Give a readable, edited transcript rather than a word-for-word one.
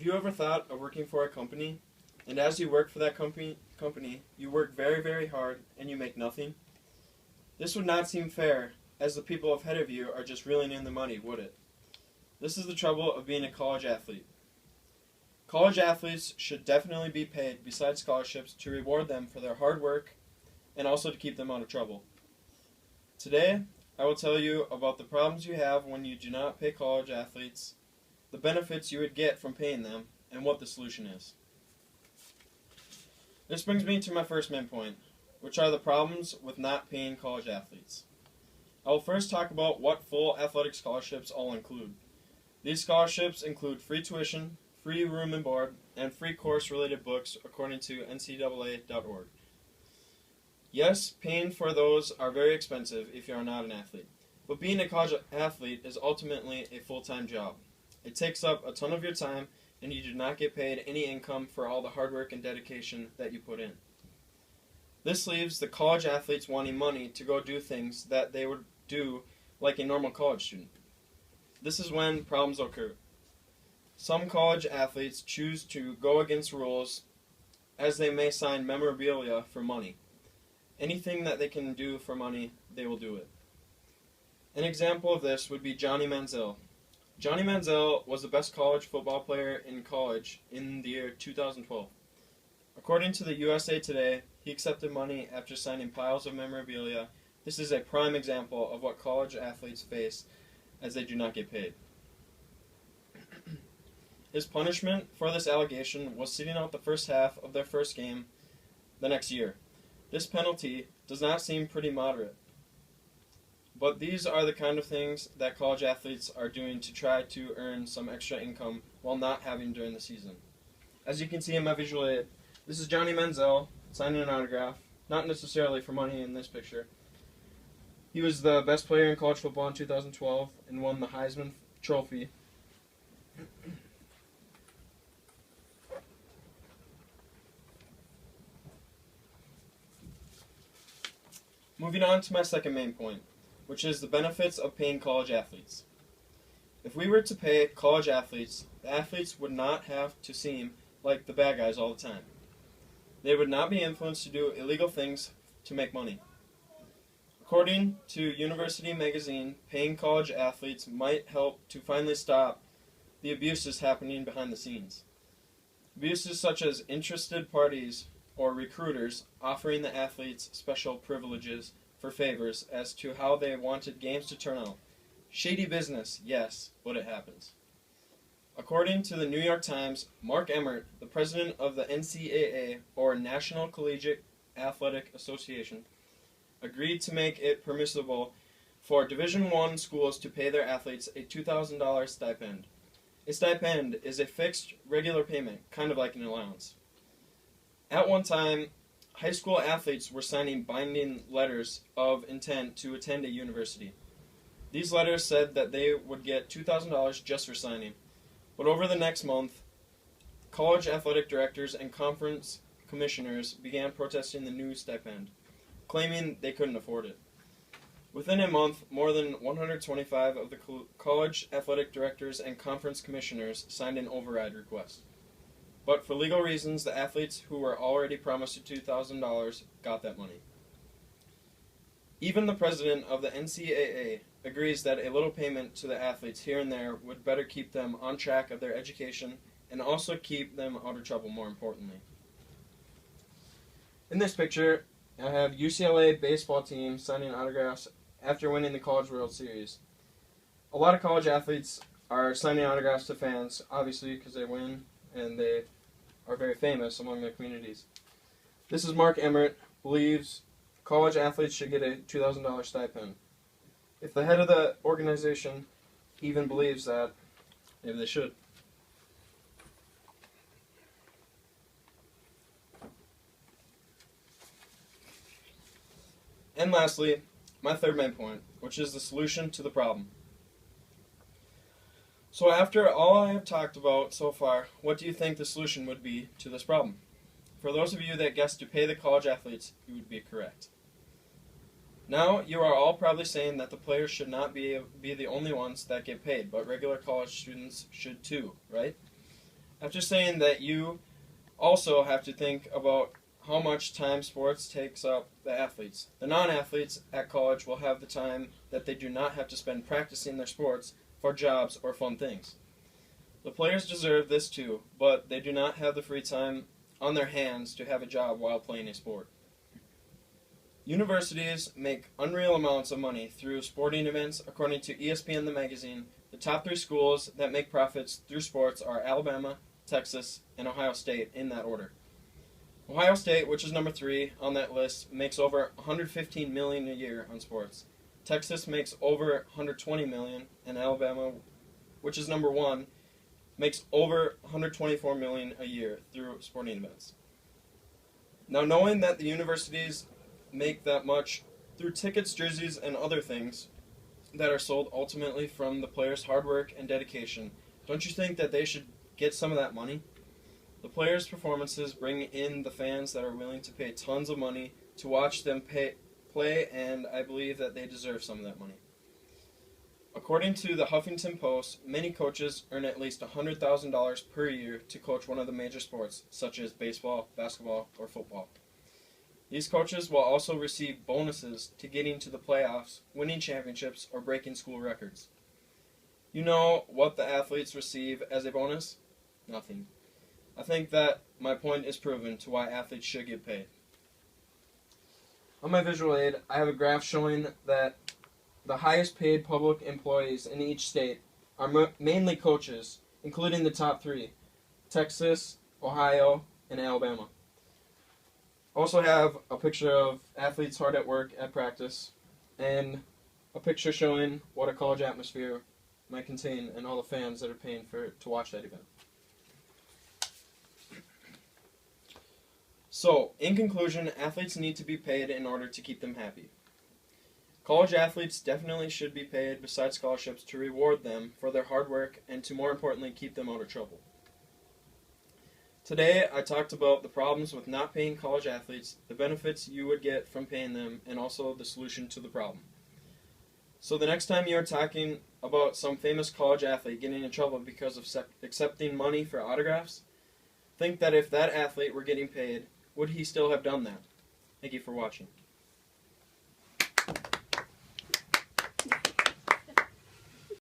you ever thought of working for a company, and as you work for that company, you work very, very hard and you make nothing? This would not seem fair, as the people ahead of you are just reeling in the money, would it? This is the trouble of being a college athlete. College athletes should definitely be paid, besides scholarships, to reward them for their hard work and also to keep them out of trouble. Today, I will tell you about the problems you have when you do not pay college athletes, the benefits you would get from paying them, and what the solution is. This brings me to my first main point, which are the problems with not paying college athletes. I will first talk about what full athletic scholarships all include. These scholarships include free tuition, free room and board, and free course-related books according to ncaa.org. Yes, paying for those are very expensive if you are not an athlete, but being a college athlete is ultimately a full-time job. It takes up a ton of your time, and you do not get paid any income for all the hard work and dedication that you put in. This leaves the college athletes wanting money to go do things that they would do like a normal college student. This is when problems occur. Some college athletes choose to go against rules, as they may sign memorabilia for money. Anything that they can do for money, they will do it. An example of this would be Johnny Manziel. Johnny Manziel was the best college football player in college in the year 2012. According to the USA Today, he accepted money after signing piles of memorabilia. This is a prime example of what college athletes face as they do not get paid. His punishment for this allegation was sitting out the first half of their first game the next year. This penalty does not seem pretty moderate, but these are the kind of things that college athletes are doing to try to earn some extra income while not having during the season. As you can see in my visual aid, this is Johnny Manziel signing an autograph, not necessarily for money in this picture. He was the best player in college football in 2012 and won the Heisman Trophy. Moving on to my second main point, which is the benefits of paying college athletes. If we were to pay college athletes, the athletes would not have to seem like the bad guys all the time. They would not be influenced to do illegal things to make money. According to University Magazine, paying college athletes might help to finally stop the abuses happening behind the scenes. Abuses such as interested parties or recruiters offering the athletes special privileges for favors as to how they wanted games to turn out. Shady business, yes, but it happens. According to the New York Times, Mark Emmert, the president of the NCAA, or National Collegiate Athletic Association, agreed to make it permissible for Division I schools to pay their athletes a $2,000 stipend. A stipend is a fixed, regular payment, kind of like an allowance. At one time, high school athletes were signing binding letters of intent to attend a university. These letters said that they would get $2,000 just for signing. But over the next month, college athletic directors and conference commissioners began protesting the new stipend, claiming they couldn't afford it. Within a month, more than 125 of the college athletic directors and conference commissioners signed an override request. But for legal reasons, the athletes who were already promised $2,000 got that money. Even the president of the NCAA agrees that a little payment to the athletes here and there would better keep them on track of their education and also keep them out of trouble, more importantly. In this picture, I have UCLA baseball team signing autographs after winning the College World Series. A lot of college athletes are signing autographs to fans, obviously because they win and they are very famous among their communities. This is Mark Emmert, believes college athletes should get a $2,000 stipend. If the head of the organization even believes that, maybe they should. And lastly, my third main point, which is the solution to the problem. So after all I have talked about so far, what do you think the solution would be to this problem? For those of you that guessed to pay the college athletes, you would be correct. Now, you are all probably saying that the players should not be the only ones that get paid, but regular college students should too, right? After saying that, you also have to think about how much time sports takes up the athletes. The non-athletes at college will have the time that they do not have to spend practicing their sports for jobs or fun things. The players deserve this too, but they do not have the free time on their hands to have a job while playing a sport. Universities make unreal amounts of money through sporting events. According to ESPN the magazine, the top 3 schools that make profits through sports are Alabama, Texas, and Ohio State, in that order. Ohio State, which is number 3 on that list, makes over $115 million a year on sports. Texas makes over $120 million, and Alabama, which is number 1, makes over $124 million a year through sporting events. Now, knowing that the universities make that much through tickets, jerseys, and other things that are sold ultimately from the players' hard work and dedication, don't you think that they should get some of that money? The players' performances bring in the fans that are willing to pay tons of money to watch them play, and I believe that they deserve some of that money. According to the Huffington Post, many coaches earn at least $100,000 per year to coach one of the major sports, such as baseball, basketball, or football. These coaches will also receive bonuses to getting to the playoffs, winning championships, or breaking school records. You know what the athletes receive as a bonus? Nothing. I think that my point is proven to why athletes should get paid. On my visual aid, I have a graph showing that the highest paid public employees in each state are mainly coaches, including the top 3, Texas, Ohio, and Alabama. Also have a picture of athletes hard at work at practice, and a picture showing what a college atmosphere might contain and all the fans that are paying to watch that event. So, in conclusion, athletes need to be paid in order to keep them happy. College athletes definitely should be paid besides scholarships to reward them for their hard work and to, more importantly, keep them out of trouble. Today, I talked about the problems with not paying college athletes, the benefits you would get from paying them, and also the solution to the problem. So the next time you're talking about some famous college athlete getting in trouble because of accepting money for autographs, think that if that athlete were getting paid, would he still have done that? Thank you for watching.